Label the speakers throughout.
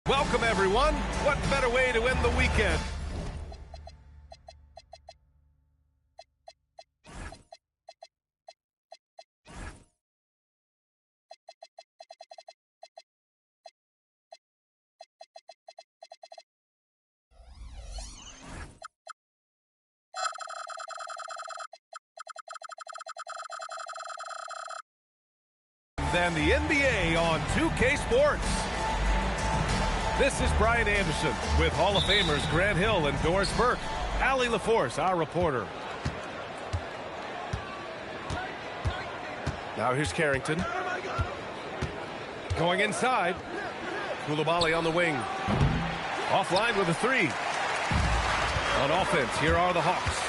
Speaker 1: Welcome, everyone. What better way to end the weekend? Than the NBA on 2K Sports. This is Brian Anderson with Hall of Famers Grant Hill and Doris Burke. Allie LaForce, our reporter. Now here's Carrington. Going inside. Koulibaly on the wing. Offline with a three. On offense, here are the Hawks.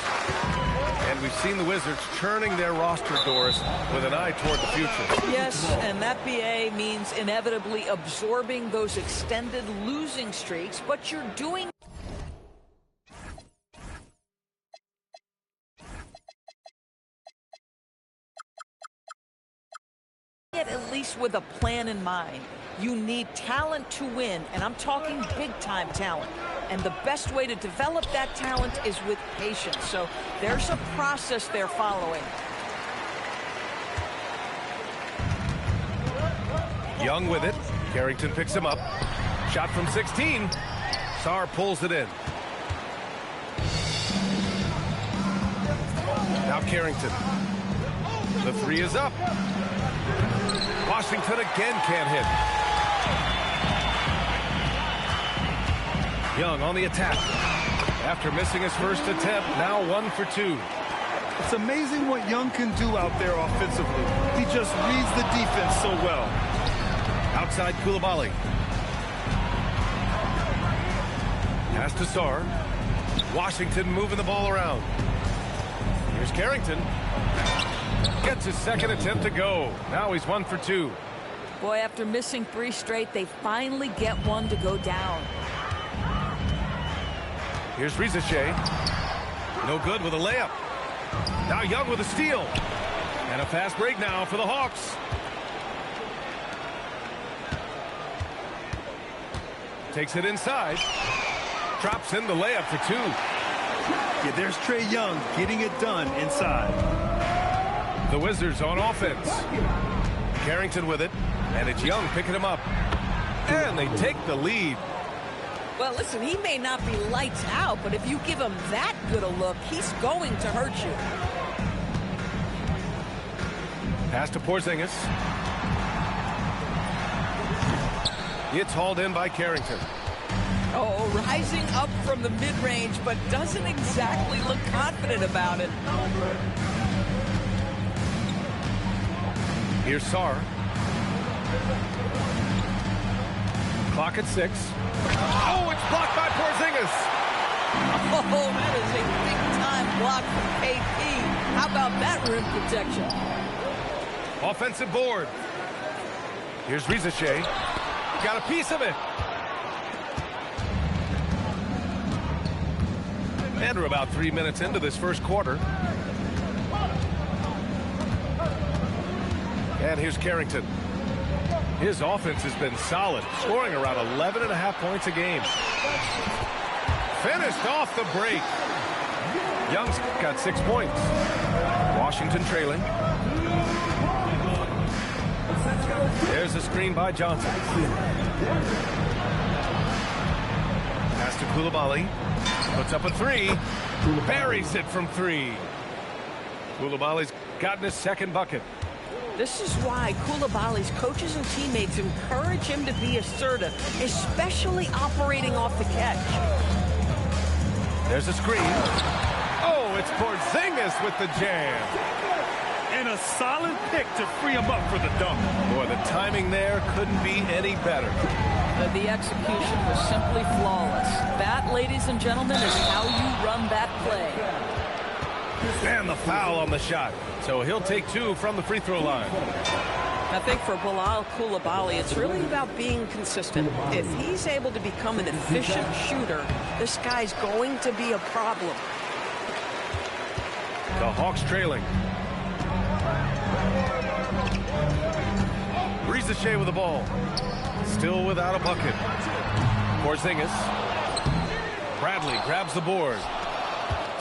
Speaker 1: And we've seen the Wizards churning their roster, Doris, with an eye toward the future.
Speaker 2: Yes, and that BA means inevitably absorbing those extended losing streaks, but you're doing it at least with a plan in mind. You need talent to win, and I'm talking big-time talent. And the best way to develop that talent is with patience. So there's a process they're following.
Speaker 1: Young with it. Carrington picks him up. Shot from 16. Sarr pulls it in. Now Carrington. The three is up. Washington again can't hit. Young on the attack. After missing his first attempt, now 1 for 2.
Speaker 3: It's amazing what Young can do out there offensively. He just reads the defense so well.
Speaker 1: Outside Koulibaly. Pass to Sarr. Washington moving the ball around. Here's Carrington. Gets his second attempt to go. Now he's 1 for 2.
Speaker 2: Boy, after missing 3 straight, they finally get one to go down.
Speaker 1: Here's Rizichet. No good with a layup. Now Young with a steal. And a fast break now for the Hawks. Takes it inside. Drops in the layup for 2.
Speaker 3: Yeah, there's Trae Young getting it done inside.
Speaker 1: The Wizards on offense. Carrington with it. And it's Young picking him up. And they take the lead.
Speaker 2: Well, listen, he may not be lights out, but if you give him that good a look, he's going to hurt you.
Speaker 1: Pass to Porzingis. It's hauled in by Carrington.
Speaker 2: Oh, rising up from the mid-range, but doesn't exactly look confident about it.
Speaker 1: Here's Sarr. Clock at 6. Oh, it's blocked by Porzingis.
Speaker 2: Oh, that is a big-time block from KP. How about that rim protection?
Speaker 1: Offensive board. Here's Rizichet. Got a piece of it. And we're about 3 minutes into this first quarter. And here's Carrington. His offense has been solid, scoring around 11.5 points a game. Finished off the break. Young's got 6 points. Washington trailing. There's a screen by Johnson. Pass to Koulibaly. Puts up a 3. Buries it from 3. Koulibaly's gotten his second bucket.
Speaker 2: This is why Koulibaly's coaches and teammates encourage him to be assertive, especially operating off the catch.
Speaker 1: There's a screen. Oh, it's Porzingis with the jam.
Speaker 3: And a solid pick to free him up for the dunk.
Speaker 1: Boy, the timing there couldn't be any better.
Speaker 2: The execution was simply flawless. That, ladies and gentlemen, is how you run that play.
Speaker 1: And the foul on the shot. So he'll take 2 from the free throw line.
Speaker 2: I think for Bilal Koulibaly, it's really about being consistent. If he's able to become an efficient shooter, this guy's going to be a problem.
Speaker 1: The Hawks trailing. Rizichet with the ball. Still without a bucket. Porzingis. Bradley grabs the board.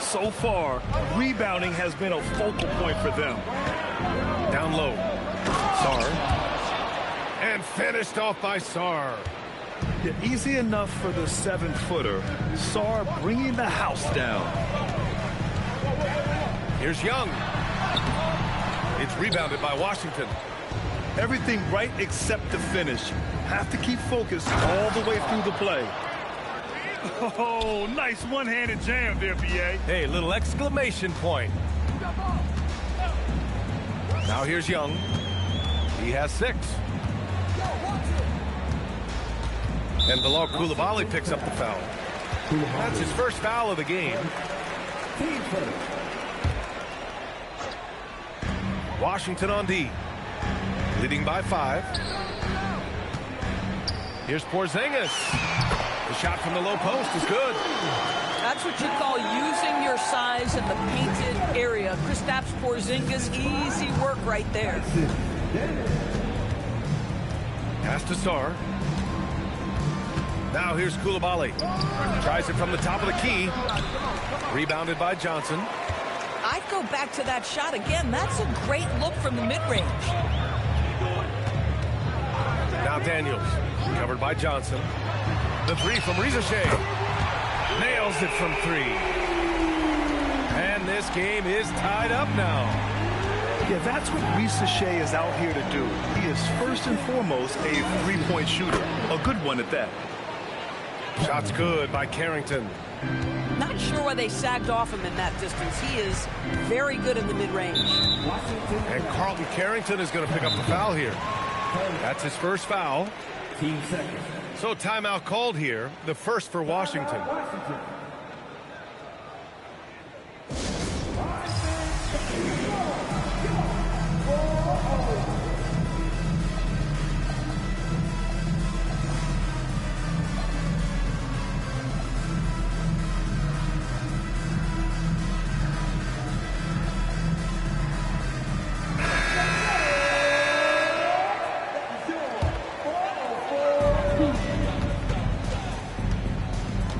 Speaker 3: So far, rebounding has been a focal point for them.
Speaker 1: Down low. Sarr. And finished off by Sarr.
Speaker 3: Yeah, easy enough for the 7-footer. Sarr bringing the house down.
Speaker 1: Here's Young. It's rebounded by Washington.
Speaker 3: Everything right except the finish. Have to keep focused all the way through the play. Oh, nice one-handed jam there, B.A.
Speaker 1: Hey, little exclamation point. Now here's Young. He has 6. And Bilal Coulibaly picks up the foul. That's his first foul of the game. Washington on D. Leading by 5. Here's Porzingis. The shot from the low post is good.
Speaker 2: That's what you call using your size in the painted area. Kristaps Porzingis, easy work right there.
Speaker 1: Pass to Sarr. Now here's Coulibaly. Tries it from the top of the key. Rebounded by Johnson.
Speaker 2: I'd go back to that shot again. That's a great look from the mid-range.
Speaker 1: Now Daniels. Covered by Johnson. The 3 from Rizichet. Nails it from 3. And this game is tied up now.
Speaker 3: Yeah, that's what Rizichet is out here to do. He is first and foremost a three-point shooter. A good one at that.
Speaker 1: Shot's good by Carrington.
Speaker 2: Not sure why they sagged off him in that distance. He is very good in the mid-range.
Speaker 1: And Carlton Carrington is going to pick up the foul here. That's his first foul. So timeout called here, the first for Washington.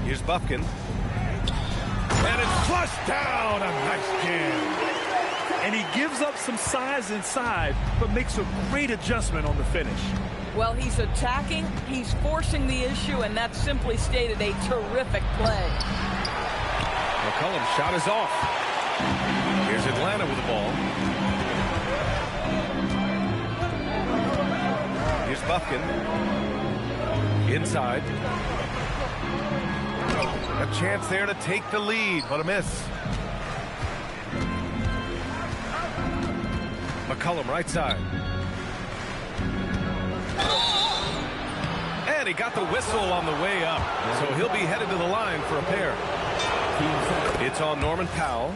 Speaker 1: Here's Bufkin. And it's flushed down. A nice jam.
Speaker 3: And he gives up some size inside, but makes a great adjustment on the finish.
Speaker 2: Well, he's attacking, he's forcing the issue, and that's simply stated a terrific play.
Speaker 1: McCollum's shot is off. Here's Atlanta with the ball. Here's Bufkin. Inside. A chance there to take the lead, but a miss. McCollum right side. And he got the whistle on the way up, so he'll be headed to the line for a pair. It's on Norman Powell.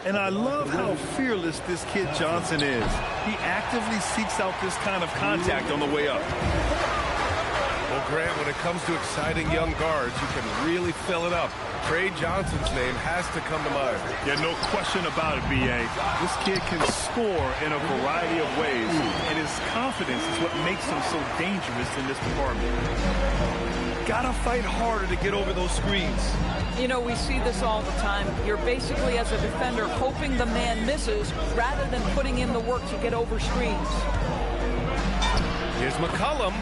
Speaker 3: And I love how fearless this kid Johnson is. He actively seeks out this kind of contact on the way up.
Speaker 1: Well, Grant, when it comes to exciting young guards, you can really fill it up. Trey Johnson's name has to come to mind.
Speaker 3: Yeah, no question about it, B.A. This kid can score in a variety of ways, and his confidence is what makes him so dangerous in this department. Gotta fight harder to get over those screens.
Speaker 2: You know, we see this all the time. You're basically, as a defender, hoping the man misses rather than putting in the work to get over screens.
Speaker 1: Here's McCollum.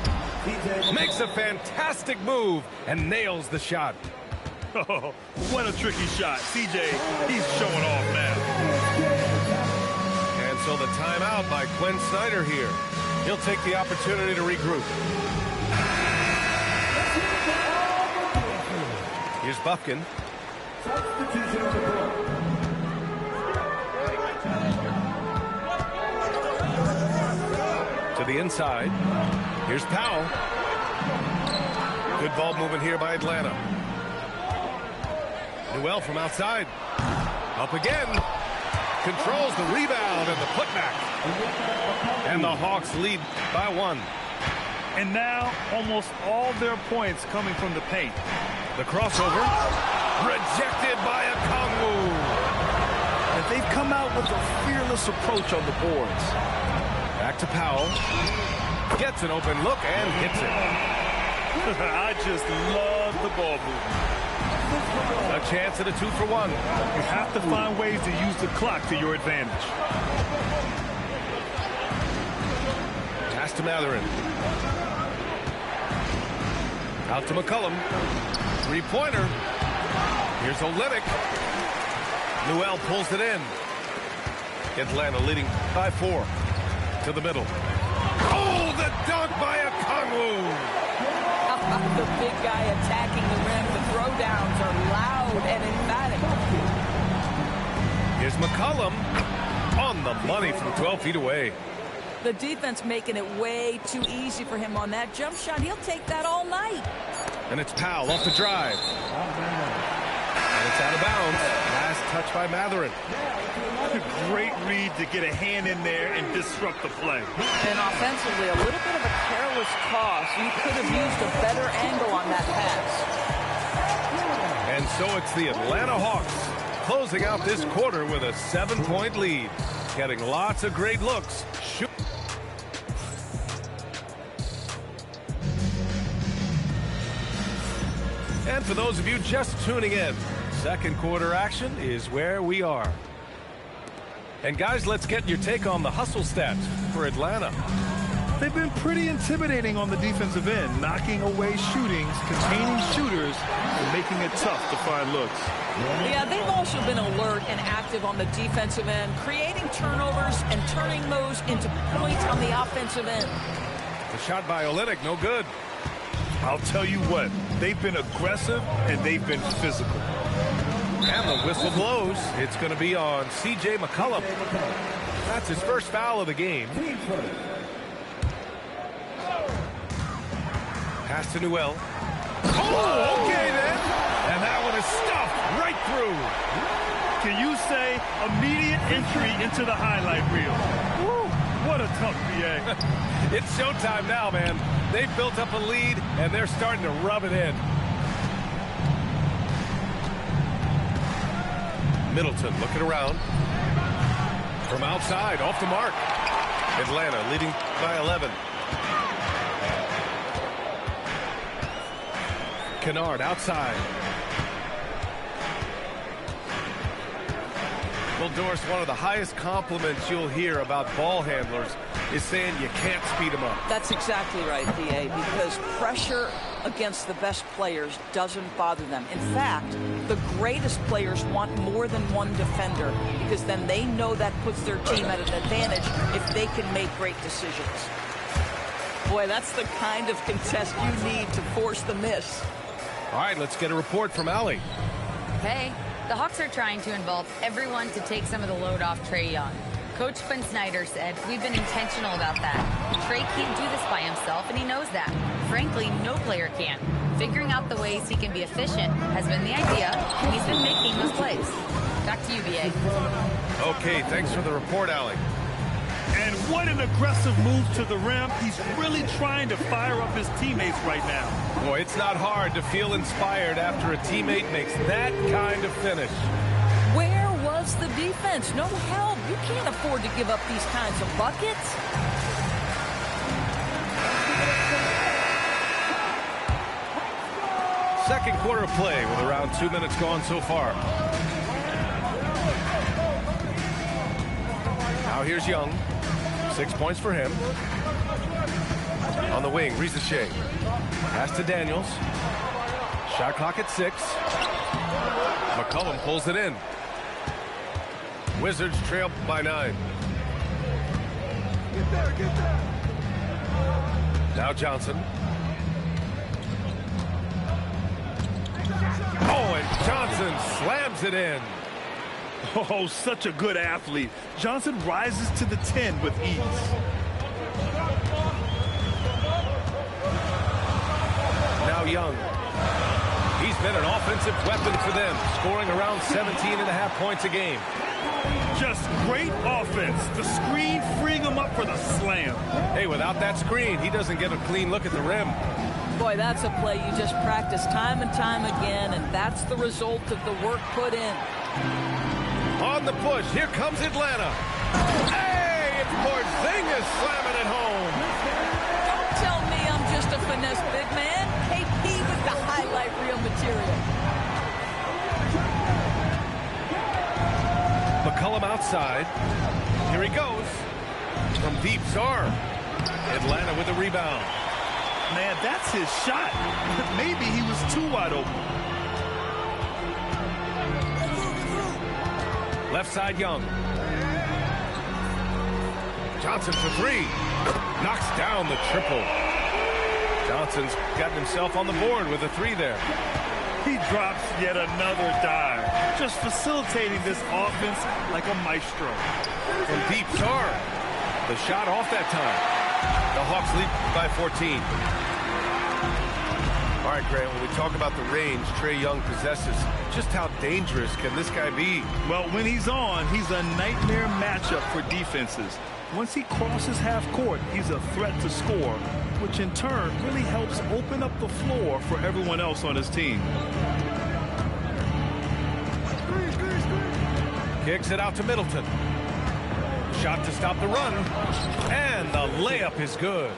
Speaker 1: Makes a fantastic move and nails the shot.
Speaker 3: Oh, what a tricky shot. CJ, he's showing off now.
Speaker 1: And so the timeout by Quinn Snyder here. He'll take the opportunity to regroup. Here's Bufkin. To the inside. Here's Powell. Good ball movement here by Atlanta. Newell from outside. Up again. Controls the rebound and the putback. And the Hawks lead by 1.
Speaker 3: And now almost all their points coming from the paint.
Speaker 1: The crossover. Rejected by Okongwu.
Speaker 3: And they've come out with a fearless approach on the boards.
Speaker 1: Back to Powell. Gets an open look and hits it.
Speaker 3: I just love the ball movement.
Speaker 1: A chance at a 2-for-1.
Speaker 3: You have to find ways to use the clock to your advantage.
Speaker 1: Pass to Matherin. Out to McCullum. Three-pointer. Here's Olynyk. Newell pulls it in. Atlanta leading by 4. To the middle. Oh, the dunk by Okongwu.
Speaker 2: The big guy attacking the rim. The throwdowns are loud and emphatic.
Speaker 1: Here's McCullum on the money from 12 feet away.
Speaker 2: The defense making it way too easy for him on that jump shot. He'll take that all night.
Speaker 1: And it's Powell off the drive. And it's out of bounds. Last touch by Matherin.
Speaker 3: Great read to get a hand in there and disrupt the play.
Speaker 2: And offensively, a little bit of a careless toss. You could have used a better angle on that pass.
Speaker 1: And so it's the Atlanta Hawks closing out this quarter with a 7-point lead. Getting lots of great looks. And for those of you just tuning in, second quarter action is where we are. And guys, let's get your take on the hustle stats for Atlanta.
Speaker 3: They've been pretty intimidating on the defensive end, knocking away shootings, containing shooters, and making it tough to find looks.
Speaker 2: Yeah, they've also been alert and active on the defensive end, creating turnovers and turning those into points on the offensive end.
Speaker 1: The shot by Olynyk, no good.
Speaker 3: I'll tell you what, they've been aggressive and they've been physical.
Speaker 1: And the whistle blows. It's going to be on C.J. McCollum. That's his first foul of the game. Pass to Newell. Oh, okay then. And that one is stuffed right through.
Speaker 3: Can you say immediate entry into the highlight reel? Woo, what a tough BA.
Speaker 1: It's showtime now, man. They've built up a lead, and they're starting to rub it in. Middleton looking around. From outside, off the mark. Atlanta leading by 11. Kennard outside. Well, Doris, one of the highest compliments you'll hear about ball handlers is saying you can't speed them up.
Speaker 2: That's exactly right, D.A., because pressure against the best players doesn't bother them. In fact, the greatest players want more than one defender because then they know that puts their team at an advantage if they can make great decisions. Boy, that's the kind of contest you need to force the miss.
Speaker 1: All right, let's get a report from Allie.
Speaker 4: Hey, the Hawks are trying to involve everyone to take some of the load off Trae Young. Coach Quinn Snyder said, we've been intentional about that. Trae can't do this by himself, and he knows that. Frankly, no player can. Figuring out the ways he can be efficient has been the idea, and he's been making those plays. Back to you, B.A.
Speaker 1: Okay, thanks for the report, Allie.
Speaker 3: And what an aggressive move to the rim. He's really trying to fire up his teammates right now.
Speaker 1: Boy, it's not hard to feel inspired after a teammate makes that kind of finish.
Speaker 2: Where was the defense? No help. You can't afford to give up these kinds of buckets.
Speaker 1: Second quarter of play with around 2 minutes gone so far. Now here's Young. 6 points for him. On the wing, Rizachet. Pass to Daniels. Shot clock at 6. McCullum pulls it in. Wizards trail by 9.
Speaker 3: Get there.
Speaker 1: Now Johnson. Oh, and Johnson slams it in.
Speaker 3: Oh, such a good athlete. Johnson rises to the 10 with ease.
Speaker 1: Now Young. He's been an offensive weapon for them, scoring around 17.5 points a game.
Speaker 3: Just great offense. The screen freeing him up for the slam.
Speaker 1: Hey, without that screen, he doesn't get a clean look at the rim.
Speaker 2: Boy, that's a play you just practice time and time again, and that's the result of the work put in.
Speaker 1: On the push, here comes Atlanta. Hey, it's Porzingis slamming it home.
Speaker 2: Don't tell me I'm just a finesse big man.
Speaker 1: outside. Here he goes. From deep, Sar. Atlanta with a rebound.
Speaker 3: Man, that's his shot. Maybe he was too wide open.
Speaker 1: Left side, Young. Johnson for three. Knocks down the triple. Johnson's gotten himself on the board with a three there.
Speaker 3: He drops yet another dive, just facilitating this offense like a maestro.
Speaker 1: From deep, Sar. The shot off that time. The Hawks lead by 14. All right, Grant, when we talk about the range Trae Young possesses, just how dangerous can this guy be?
Speaker 3: Well, when he's on, he's a nightmare matchup for defenses. Once he crosses half court, he's a threat to score, which in turn really helps open up the floor for everyone else on his team.
Speaker 1: Kicks it out to Middleton. Shot to stop the run. And the layup is good.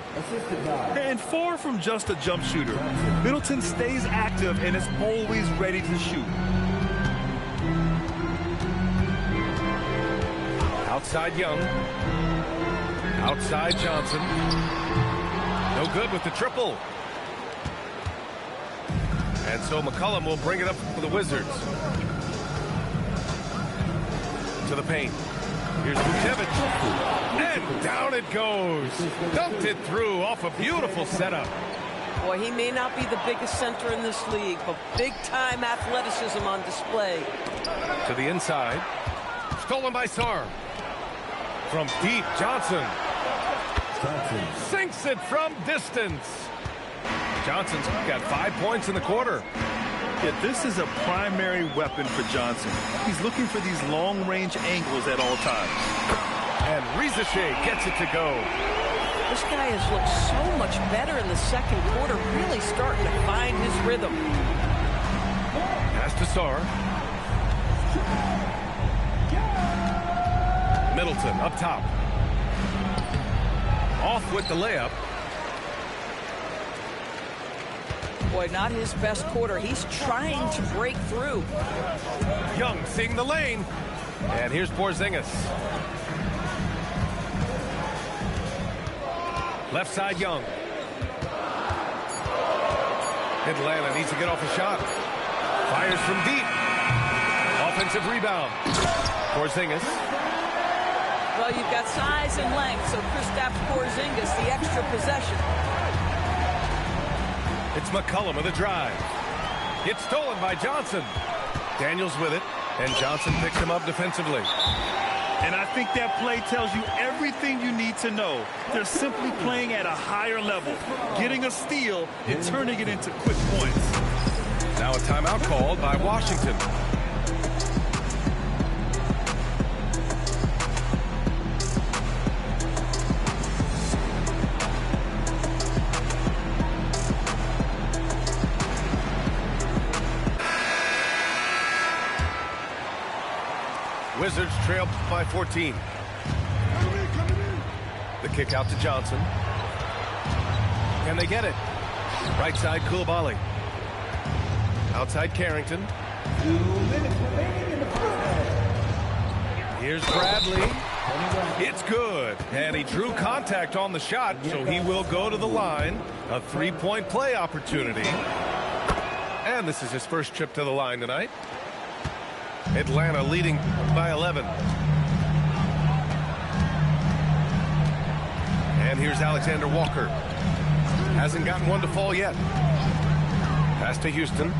Speaker 3: And far from just a jump shooter, Middleton stays active and is always ready to shoot.
Speaker 1: Outside Young. Outside Johnson. No good with the triple. And so McCollum will bring it up for the Wizards. To the paint. Here's Vucevic. And down it goes. Dunked it through off a beautiful setup.
Speaker 2: Boy, he may not be the biggest center in this league, but big-time athleticism on display.
Speaker 1: To the inside. Stolen by Sar. From deep, Johnson. Sinks it from distance. Johnson's got 5 points in the quarter.
Speaker 3: Yeah, this is a primary weapon for Johnson. He's looking for these long-range angles at all times.
Speaker 1: And Rizashea gets it to go.
Speaker 2: This guy has looked so much better in the second quarter, really starting to find his rhythm.
Speaker 1: Pass to Sar. Middleton up top. Off with the layup.
Speaker 2: Boy, not his best quarter. He's trying to break through.
Speaker 1: Young seeing the lane. And here's Porzingis. Left side, Young. Atlanta needs to get off a shot. Fires from deep. Offensive rebound. Porzingis.
Speaker 2: Well, you've got size and length, so Kristaps Porzingis, the extra possession.
Speaker 1: It's McCollum with a drive. It's stolen by Johnson. Daniels with it, and Johnson picks him up defensively.
Speaker 3: And I think that play tells you everything you need to know. They're simply playing at a higher level, getting a steal and turning it into quick points.
Speaker 1: Now a timeout called by Washington. Wizards trail by 14. The kick out to Johnson. Can they get it? Right side, Koulibaly. Outside, Carrington. Here's Bradley. It's good. And he drew contact on the shot, so he will go to the line. A three-point play opportunity. And this is his first trip to the line tonight. Atlanta leading by 11. And here's Alexander Walker. Hasn't gotten one to fall yet. Pass to Houston.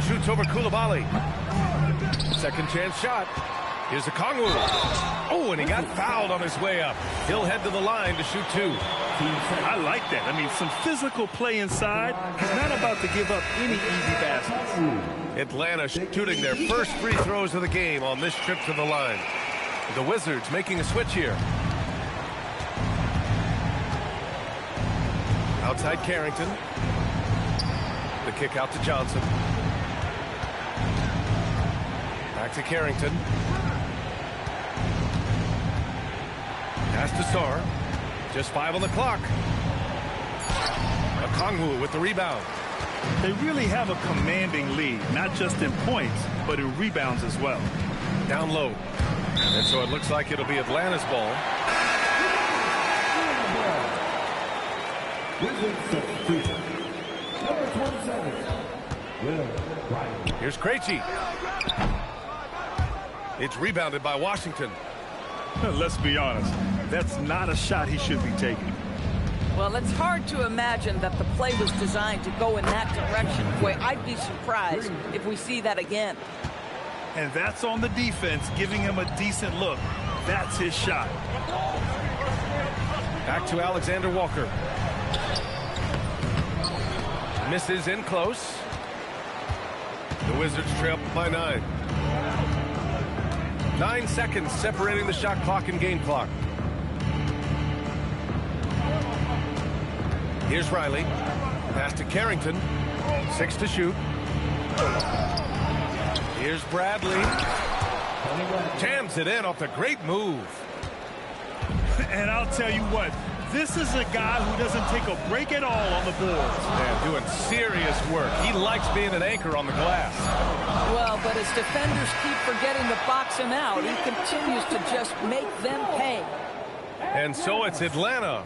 Speaker 1: Shoots over Koulibaly. Second chance shot. Here's a Kongwu. Oh, and he got fouled on his way up. He'll head to the line to shoot two.
Speaker 3: I like that. I mean, some physical play inside. He's not about to give up any easy baskets.
Speaker 1: Atlanta shooting their first free throws of the game on this trip to the line. The Wizards making a switch here. Outside Carrington. The kick out to Johnson. Back to Carrington. Pass to Sar. Just 5 on the clock. Okongwu with the rebound.
Speaker 3: They really have a commanding lead, not just in points, but in rebounds as well.
Speaker 1: Down low. And so it looks like it'll be Atlanta's ball. Here's Krejci. It's rebounded by Washington.
Speaker 3: Let's be honest. That's not a shot he should be taking.
Speaker 2: Well, it's hard to imagine that the play was designed to go in that direction. Boy, I'd be surprised if we see that again.
Speaker 3: And that's on the defense, giving him a decent look. That's his shot.
Speaker 1: Back to Alexander Walker. Misses in close. The Wizards trail by 9. 9 seconds separating the shot clock and game clock. Here's Riley. Pass to Carrington. 6 to shoot. Here's Bradley. Jams it in off the great move.
Speaker 3: And I'll tell you what, this is a guy who doesn't take a break at all on the boards.
Speaker 1: Man, doing serious work. He likes being an anchor on the glass.
Speaker 2: Well, but as defenders keep forgetting to box him out, he continues to just make them pay.
Speaker 1: And so it's Atlanta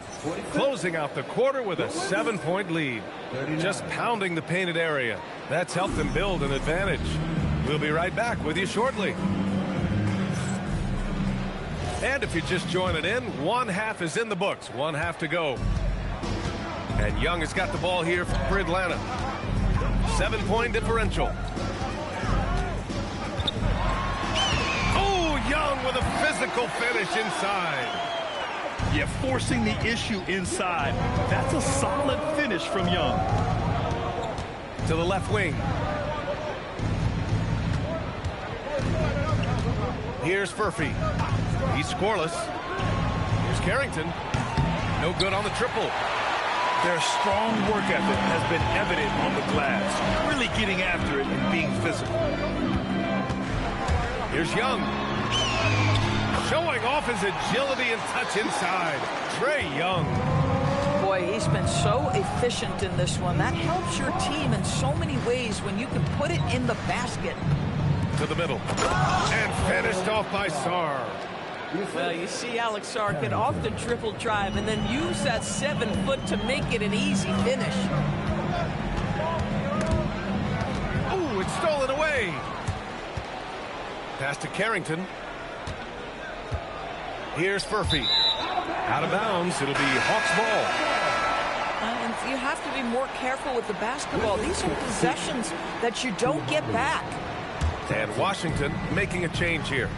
Speaker 1: closing out the quarter with a 7-point lead. Just pounding the painted area. That's helped them build an advantage. We'll be right back with you shortly. And if you're just joining in, one half is in the books. One half to go. And Young has got the ball here for Atlanta. 7-point differential. Oh, Young with a physical finish inside.
Speaker 3: Yeah, forcing the issue inside. That's a solid finish from Young.
Speaker 1: To the left wing. Here's Furphy. He's scoreless. Here's Carrington. No good on the triple.
Speaker 3: Their strong work ethic has been evident on the glass. Really getting after it and being physical.
Speaker 1: Here's Young. Showing off his agility and touch inside. Trae Young.
Speaker 2: Boy, he's been so efficient in this one. That helps your team in so many ways when you can put it in the basket.
Speaker 1: To the middle. And finished off by Sarr.
Speaker 2: Well, you see Alex Sarr get off the triple drive and then use that 7 foot to make it an easy finish.
Speaker 1: Ooh, it's stolen away. Pass to Carrington. Here's Furphy. Out of bounds. It'll be Hawks ball.
Speaker 2: And you have to be more careful with the basketball. These are possessions that you don't get back.
Speaker 1: And Washington making a change here.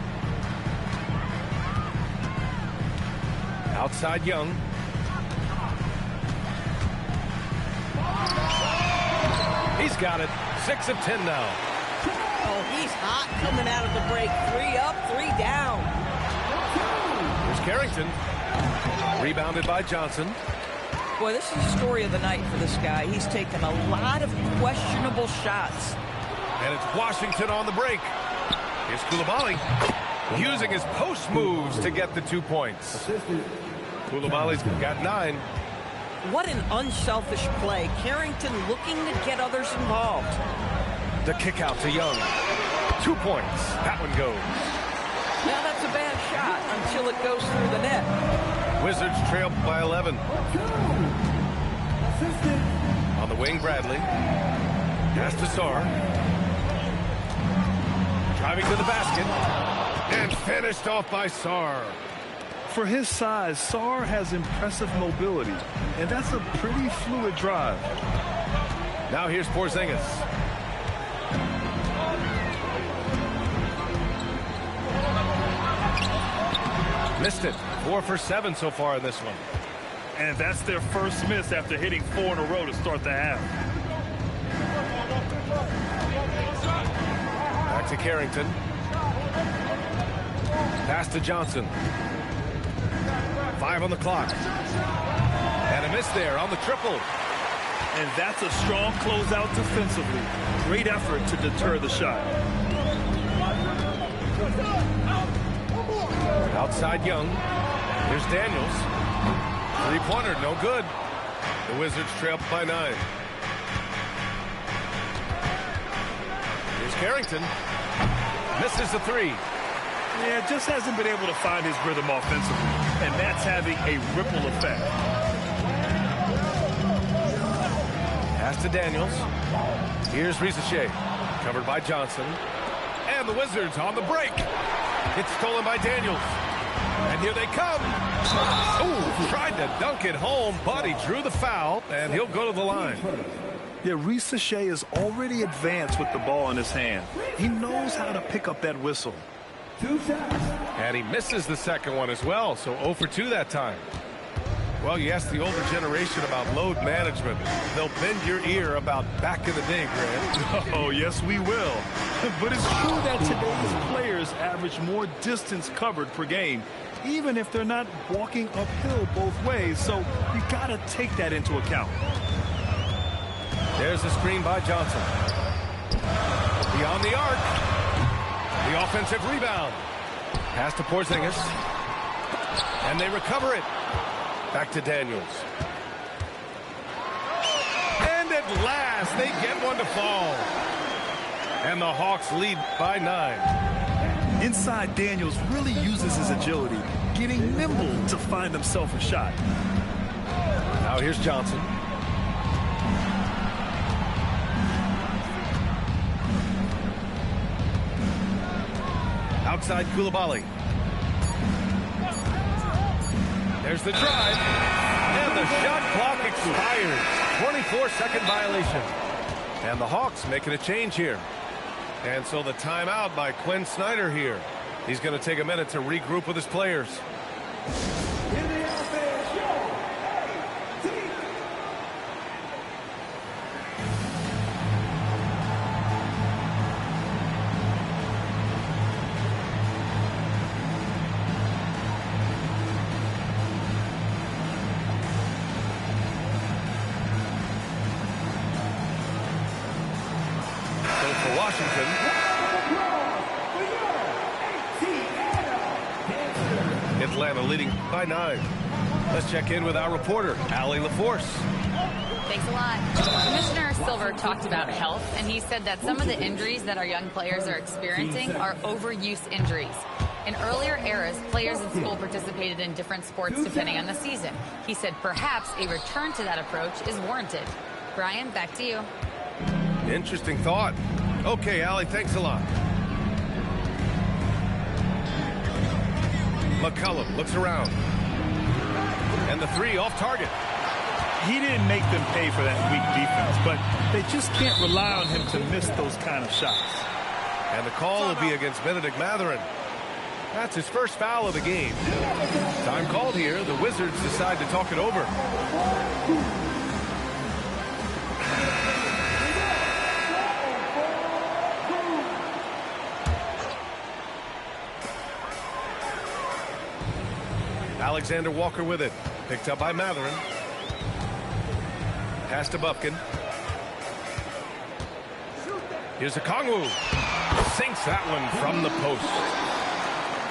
Speaker 1: Outside Young. He's got it. 6 of 10 now.
Speaker 2: Oh, he's hot coming out of the break. 3 up, 3 down.
Speaker 1: Here's Carrington. Rebounded by Johnson.
Speaker 2: Boy, this is the story of the night for this guy. He's taken a lot of questionable shots.
Speaker 1: And it's Washington on the break. Here's Coulibaly using his post moves to get the 2 points. Coulibaly's got 9.
Speaker 2: What an unselfish play. Carrington looking to get others involved.
Speaker 1: The kick out to Young. 2 points. That one goes.
Speaker 2: Now that's a bad shot until it goes through the net.
Speaker 1: Wizards trail by 11. On the wing, Bradley. Pass to Sarr. Driving to the basket. And finished off by Sarr.
Speaker 3: For his size, Sarr has impressive mobility, and that's a pretty fluid drive.
Speaker 1: Now here's Porzingis. Missed it. 4 for 7 so far in this one.
Speaker 3: And that's their first miss after hitting 4 in a row to start the half.
Speaker 1: Back to Carrington. Pass to Johnson. 5 on the clock. And a miss there on the triple.
Speaker 3: And that's a strong closeout defensively. Great effort to deter the shot.
Speaker 1: Outside Young. Here's Daniels. 3-pointer, no good. The Wizards trail by 9. Here's Carrington. Misses the 3.
Speaker 3: Yeah, just hasn't been able to find his rhythm offensively, and that's having a ripple effect.
Speaker 1: Pass to Daniels. Here's Ricochet, covered by Johnson. And the Wizards on the break. It's stolen by Daniels. And here they come. Ooh, tried to dunk it home, but he drew the foul, and he'll go to the line.
Speaker 3: Yeah, Ricochet is already advanced with the ball in his hand. He knows how to pick up that whistle.
Speaker 1: And he misses the second one as well, so 0 for 2 that time. Well, you ask the older generation about load management. They'll bend your ear about back in the day, Grant.
Speaker 3: Oh, yes, we will. But it's true that today's players average more distance covered per game, even if they're not walking uphill both ways. So you got to take that into account.
Speaker 1: There's the screen by Johnson. Beyond the arc. The offensive rebound. Pass to Porzingis. And they recover it. Back to Daniels. And at last, they get one to fall. And the Hawks lead by 9.
Speaker 3: Inside, Daniels really uses his agility, getting nimble to find himself a shot.
Speaker 1: Now here's Johnson. Outside Coulibaly. There's the drive. And the shot clock expires. 24-second violation. And the Hawks making a change here. And so the timeout by Quinn Snyder here. He's going to take a minute to regroup with his players. For Washington. Atlanta leading by 9. Let's check in with our reporter, Allie LaForce.
Speaker 4: Thanks a lot. Commissioner Silver talked about health, and he said that some of the injuries that our young players are experiencing are overuse injuries. In earlier eras, players in school participated in different sports depending on the season. He said perhaps a return to that approach is warranted. Brian, back to you.
Speaker 1: Interesting thought. Okay, Allie, thanks a lot. McCollum looks around. And the 3 off target.
Speaker 3: He didn't make them pay for that weak defense, but they just can't rely on him to miss those kind of shots.
Speaker 1: And the call will be against Benedict Mathurin. That's his first foul of the game. Time called here. The Wizards decide to talk it over. Alexander Walker with it. Picked up by Mathurin. Pass to Bufkin. Here's Okongwu. Sinks that one from the post.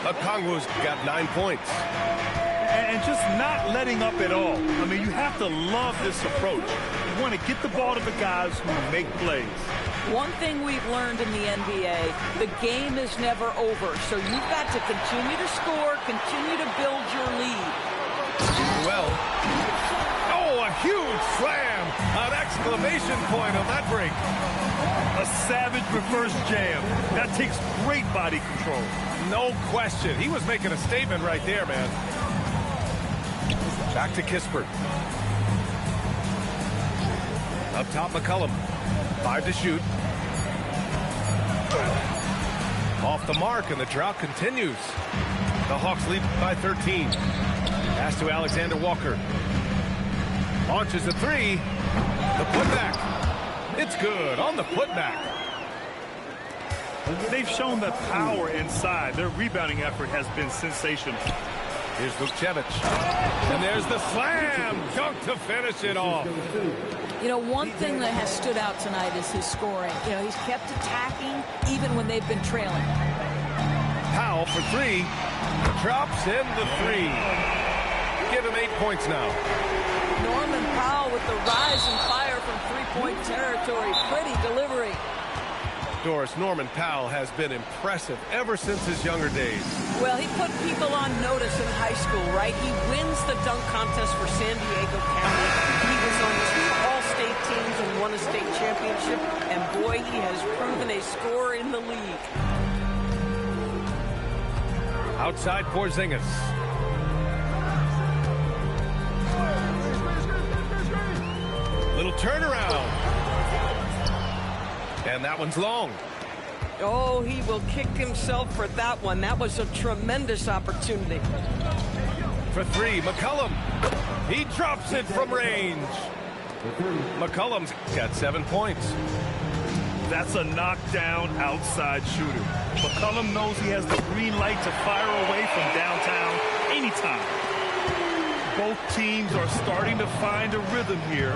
Speaker 1: Okongwu's got 9 points.
Speaker 3: And just not letting up at all. I mean, you have to love this approach. You want to get the ball to the guys who make plays.
Speaker 2: One thing we've learned in the NBA, the game is never over. So you've got to continue to score, continue to build your lead.
Speaker 1: Well, oh, a huge slam. An exclamation point on that break.
Speaker 3: A savage reverse jam. That takes great body control.
Speaker 1: No question. He was making a statement right there, man. Back to Kispert. Up top, McCollum. 5 to shoot. Off the mark, and the drought continues. The Hawks lead by 13. Pass to Alexander Walker. Launches a 3. The putback. It's good on the putback.
Speaker 3: They've shown the power inside. Their rebounding effort has been sensational.
Speaker 1: Here's Vukcevic. And there's the slam dunk to finish it off.
Speaker 2: You know, one thing that has stood out tonight is his scoring. You know, he's kept attacking even when they've been trailing.
Speaker 1: Powell for 3. Drops in the 3. Give him 8 points now.
Speaker 2: Norman Powell with the rise and fire from three-point territory. Pretty delivery.
Speaker 1: Doris, Norman Powell has been impressive ever since his younger days.
Speaker 2: Well, he put people on notice in high school, right? He wins the dunk contest for San Diego County. He was on 2 All-State teams and won a state championship. And boy, he has proven a scorer in the league.
Speaker 1: Outside Porzingis. Little turnaround. And that one's long.
Speaker 2: Oh, he will kick himself for that one. That was a tremendous opportunity.
Speaker 1: For 3, McCollum. He drops it from range. McCollum's got 7 points.
Speaker 3: That's a knockdown outside shooter. McCollum knows he has the green light to fire away from downtown anytime. Both teams are starting to find a rhythm here.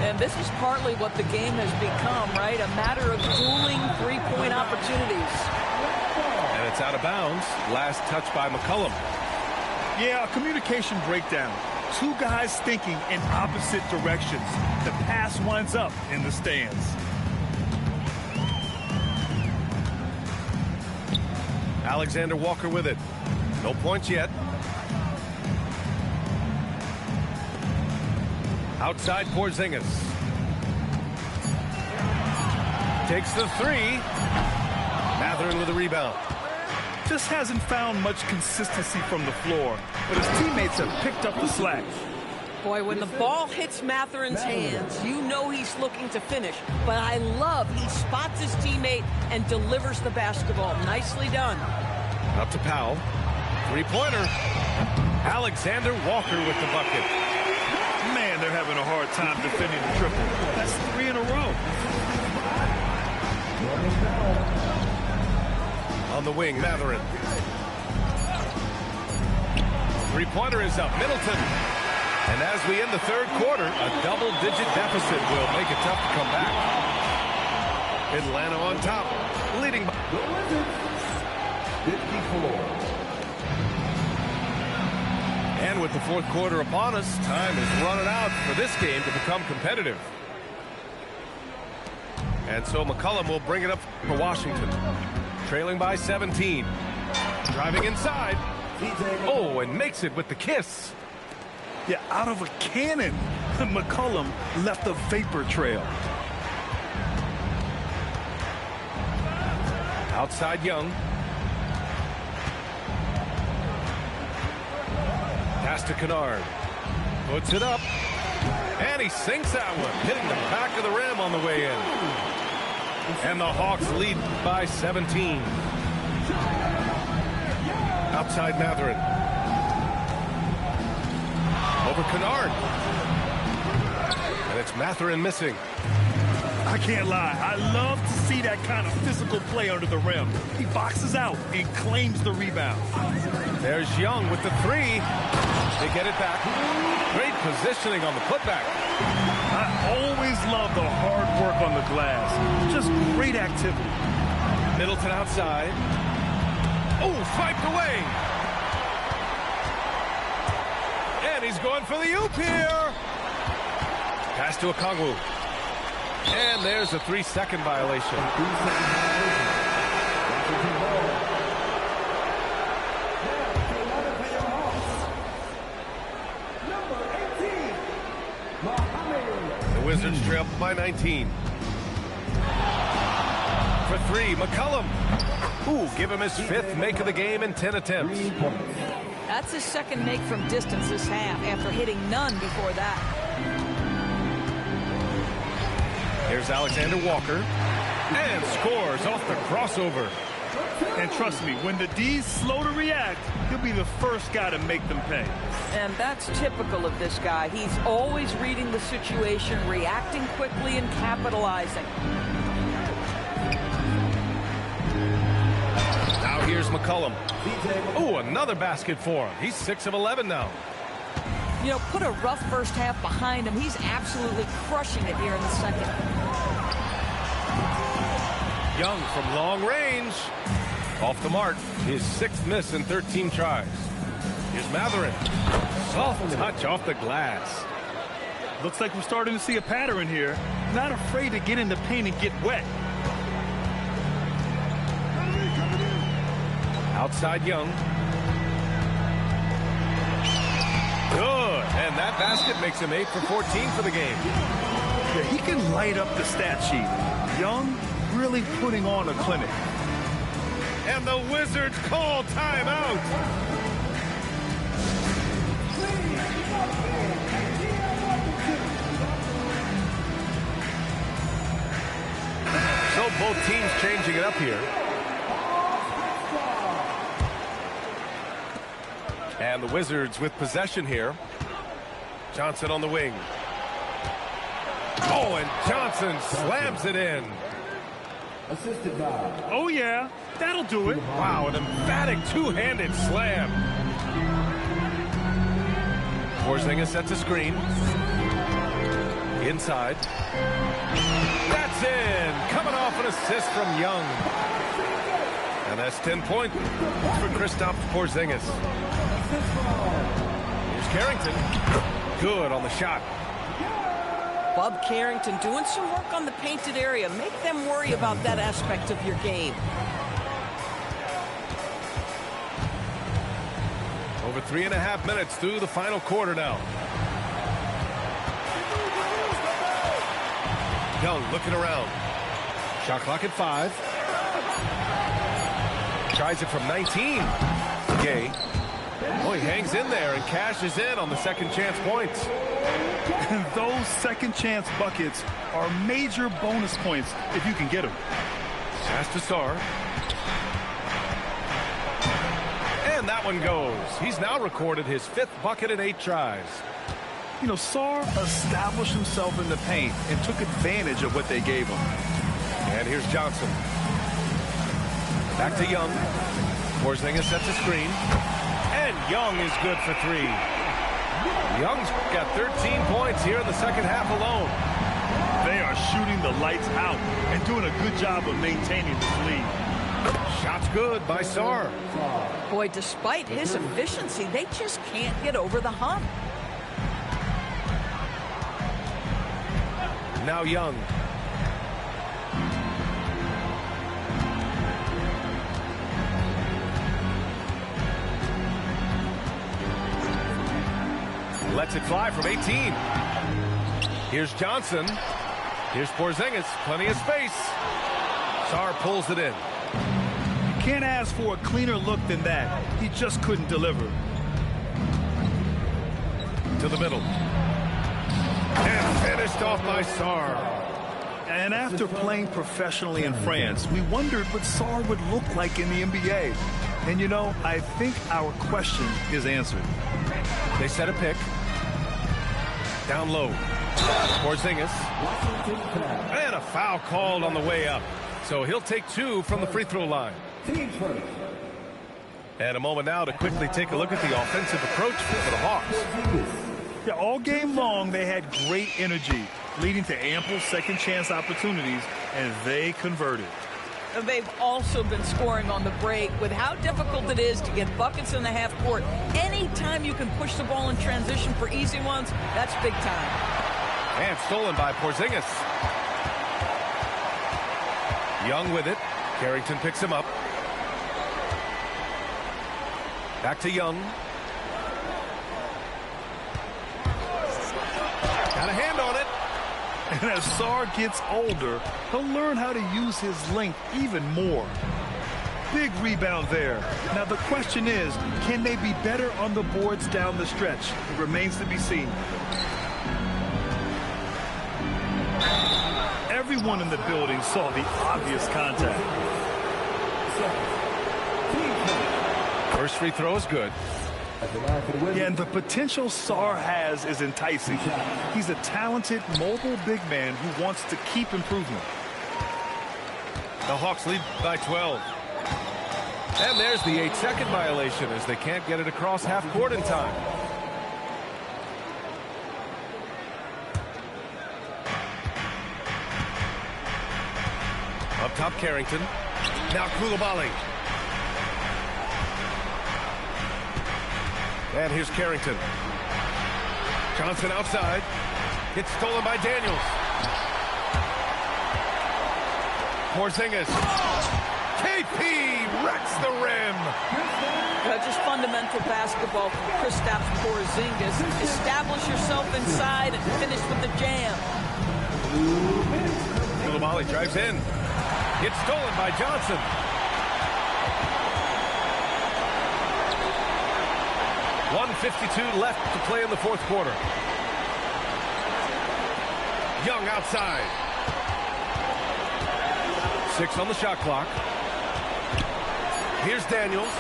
Speaker 2: And this is partly what the game has become, right? A matter of dueling three-point opportunities.
Speaker 1: And it's out of bounds. Last touch by McCollum.
Speaker 3: Yeah, a communication breakdown. 2 guys thinking in opposite directions. The pass winds up in the stands.
Speaker 1: Alexander Walker with it. No points yet. Outside Porzingis. Takes the 3. Mathurin with a rebound.
Speaker 3: Just hasn't found much consistency from the floor, but his teammates have picked up the slack.
Speaker 2: Boy, when the ball hits Matherin's hands, you know he's looking to finish. But I love he spots his teammate and delivers the basketball. Nicely done.
Speaker 1: Up to Powell. 3-pointer. Alexander Walker with the bucket.
Speaker 3: Man, they're having a hard time defending the triple. That's 3 in a row.
Speaker 1: On the wing, Mathurin. 3-pointer is up. Middleton. And as we end the 3rd quarter, a double-digit deficit will make it tough to come back. Atlanta on top, leading by 54. And with the 4th quarter upon us, time is running out for this game to become competitive. And so McCollum will bring it up for Washington. Trailing by 17. Driving inside. Oh, and makes it with the kiss.
Speaker 3: Yeah, out of a cannon. McCollum left a vapor trail.
Speaker 1: Outside Young. Pass to Kennard. Puts it up. And he sinks that one, hitting the back of the rim on the way in. And the Hawks lead by 17. Outside Mathurin. Over Kennard. And it's Mathurin missing.
Speaker 3: I can't lie. I love to see that kind of physical play under the rim. He boxes out and claims the rebound.
Speaker 1: There's Young with the 3. They get it back. Great positioning on the putback.
Speaker 3: I always love the hard work on the glass. Just great activity.
Speaker 1: Middleton outside. Oh, swiped away. And he's going for the oop here. Pass to Okongwu. And there's a 3-second violation. The Wizards trail by 19. For 3, McCollum. Ooh, give him his 5th make of the game in 10 attempts.
Speaker 2: That's his 2nd make from distance this half after hitting none before that.
Speaker 1: Here's Alexander Walker. And scores off the crossover.
Speaker 3: And trust me, when the D's slow to react, he'll be the first guy to make them pay.
Speaker 2: And that's typical of this guy. He's always reading the situation, reacting quickly, and capitalizing.
Speaker 1: Now here's McCollum. Oh, another basket for him. He's 6 of 11 now.
Speaker 2: You know, put a rough first half behind him. He's absolutely crushing it here in the 2nd.
Speaker 1: Young from long range. Off the mark. His 6th miss in 13 tries. Here's Mathurin. Soft touch off the glass.
Speaker 3: Looks like we're starting to see a pattern here. Not afraid to get in the paint and get wet.
Speaker 1: Outside Young. Good. And that basket makes him 8 for 14 for the game.
Speaker 3: Yeah, he can light up the stat sheet. Young really putting on a clinic.
Speaker 1: And the Wizards call timeout. So both teams changing it up here. And the Wizards with possession here. Johnson on the wing. Oh, and Johnson slams it in.
Speaker 5: Assisted by.
Speaker 3: Oh, yeah. That'll do it.
Speaker 1: Wow, an emphatic two-handed slam. Porzingis sets a screen. Inside. That's in. Coming off an assist from Young. And that's 10 points for Kristaps Porzingis. Here's Carrington. Good on the shot.
Speaker 2: Bub Carrington doing some work on the painted area. Make them worry about that aspect of your game.
Speaker 1: Over 3.5 minutes through the final quarter now. Young looking around. Shot clock at 5. Tries it from 19. Gay. Oh, he hangs in there and cashes in on the second chance points.
Speaker 3: And those second chance buckets are major bonus points if you can get them.
Speaker 1: Pass to Sarr. And that one goes. He's now recorded his 5th bucket in 8 tries.
Speaker 3: You know, Sarr established himself in the paint and took advantage of what they gave him.
Speaker 1: And here's Johnson. Back to Young. Porzingis sets a screen. And Young is good for 3. Young's got 13 points here in the second half alone.
Speaker 3: They are shooting the lights out and doing a good job of maintaining this lead.
Speaker 1: Shot's good by Sarr.
Speaker 2: Boy, despite his efficiency, they just can't get over the hump.
Speaker 1: Now Young. Lets it fly from 18. Here's Johnson. Here's Porzingis. Plenty of space. Sarr pulls it in.
Speaker 3: Can't ask for a cleaner look than that. He just couldn't deliver.
Speaker 1: To the middle. And finished off by Sarr.
Speaker 3: And after playing professionally in France, we wondered what Sarr would look like in the NBA. And you know, I think our question is answered.
Speaker 1: They set a pick. Down low. Porzingis. And a foul called on the way up. So he'll take 2 from the free throw line. And a moment now to quickly take a look at the offensive approach for the Hawks.
Speaker 3: Yeah, all game long, they had great energy, leading to ample second chance opportunities, and they converted.
Speaker 2: They've also been scoring on the break. With how difficult it is to get buckets in the half court, anytime you can push the ball in transition for easy ones, that's big time.
Speaker 1: And stolen by Porzingis. Young with it. Carrington picks him up. Back to Young. Got a hand on it.
Speaker 3: And as Sarr gets older, he'll learn how to use his length even more. Big rebound there. Now the question is, can they be better on the boards down the stretch? It remains to be seen. Everyone in the building saw the obvious contact.
Speaker 1: First free throw is good.
Speaker 3: Yeah, and the potential Sarr has is enticing. He's a talented, mobile big man who wants to keep improvement.
Speaker 1: The Hawks lead by 12. And there's the 8-second violation as they can't get it across half court in time. Up top, Carrington. Now Koulibaly. And here's Carrington. Johnson outside. It's stolen by Daniels. Porzingis. KP wrecks the rim.
Speaker 2: Just fundamental basketball from Kristaps Porzingis. Establish yourself inside and finish with the jam.
Speaker 1: Coulibaly drives in. Gets stolen by Johnson. .152 left to play in the fourth quarter. Young outside. 6 on the shot clock. Here's Daniels.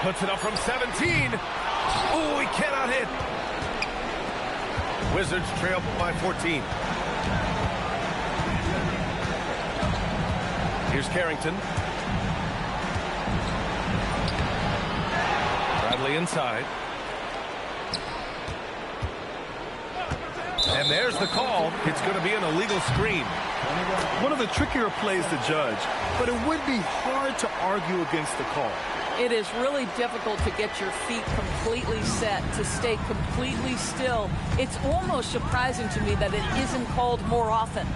Speaker 1: Puts it up from 17. Oh, he cannot hit. Wizards trail by 14. Here's Carrington. Bradley inside. And there's the call. It's going to be an illegal screen.
Speaker 3: One of the trickier plays to judge, but it would be hard to argue against the call.
Speaker 2: It is really difficult to get your feet completely set, to stay completely still. It's almost surprising to me that it isn't called more often.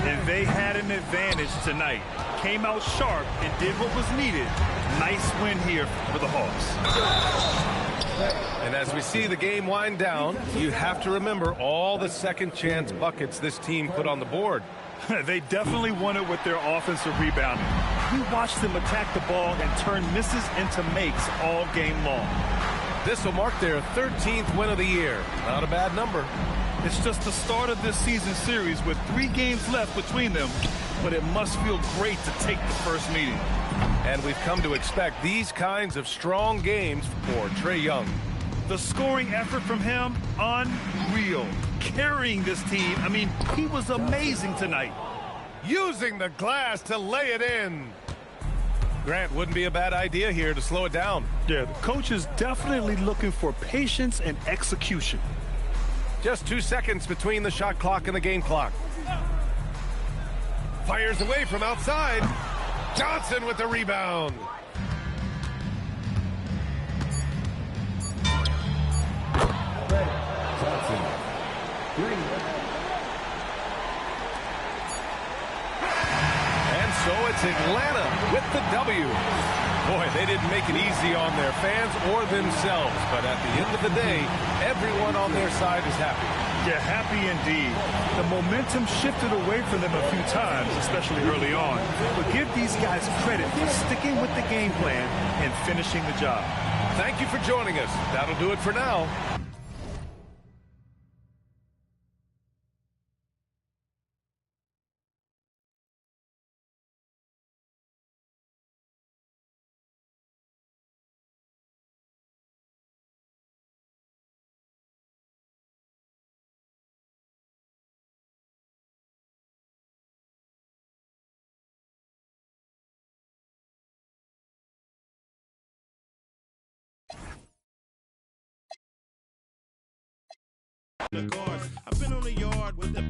Speaker 3: And they had an advantage tonight. Came out sharp and did what was needed. Nice win here for the Hawks.
Speaker 1: And as we see the game wind down, you have to remember all the second chance buckets this team put on the board.
Speaker 3: They definitely won it with their offensive rebounding. We watched them attack the ball and turn misses into makes all game long.
Speaker 1: This will mark their 13th win of the year. Not a bad number.
Speaker 3: It's just the start of this season series with 3 games left between them, but it must feel great to take the first meeting.
Speaker 1: And we've come to expect these kinds of strong games for Trae Young.
Speaker 3: The scoring effort from him, unreal. Carrying this team, I mean, he was amazing tonight.
Speaker 1: Using the glass to lay it in. Grant, wouldn't be a bad idea here to slow it down.
Speaker 3: Yeah, the coach is definitely looking for patience and execution.
Speaker 1: Just 2 seconds between the shot clock and the game clock. Fires away from outside. Johnson with the rebound.
Speaker 5: Johnson. 3.
Speaker 1: And so it's Atlanta with the W. Boy, they didn't make it easy on their fans or themselves, but at the end of the day, everyone on their side is happy.
Speaker 3: Yeah, happy indeed. The momentum shifted away from them a few times, especially early on. But give these guys credit for sticking with the game plan and finishing the job.
Speaker 1: Thank you for joining us. That'll do it for now.
Speaker 6: I've been on the yard with the